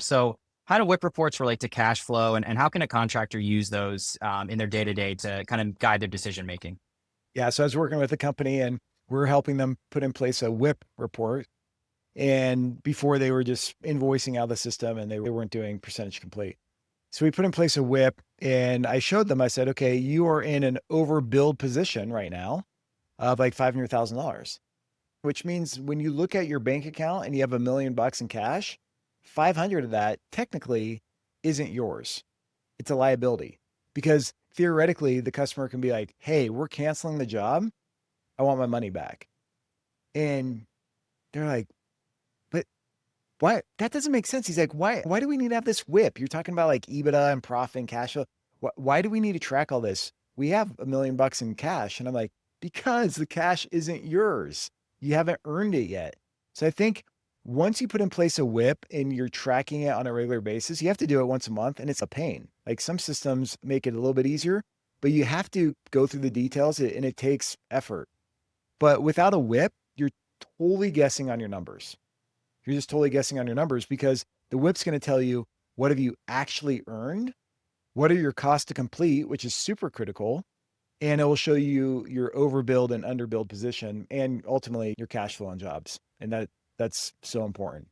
So how do WIP reports relate to cash flow, and how can a contractor use those in their day-to-day to kind of guide their decision making? Yeah. So I was working with a company and we're helping them put in place a WIP report. And before they were just invoicing out of the system and they weren't doing percentage complete. So we put in place a WIP and I showed them, I said, okay, you are in an overbilled position right now of like $500,000, which means when you look at your bank account and you have $1 million in cash, 500 of that technically isn't yours. It's a liability because theoretically the customer can be like, hey, we're canceling the job. I want my money back. And they're like, but why? That doesn't make sense. He's like, why do we need to have this WIP? You're talking about like EBITDA and profit and cash flow. Why do we need to track all this? We have $1 million in cash. And I'm like, because the cash isn't yours. You haven't earned it yet. So I think once you put in place a WIP and you're tracking it on a regular basis, you have to do it once a month and it's a pain. Like some systems make it a little bit easier, but you have to go through the details and it takes effort. But without a WIP, you're totally guessing on your numbers. You're just totally guessing on your numbers because the WIP's going to tell you what have you actually earned? What are your costs to complete, which is super critical. And it will show you your overbilled and underbilled position and ultimately your cash flow on jobs. And that's so important.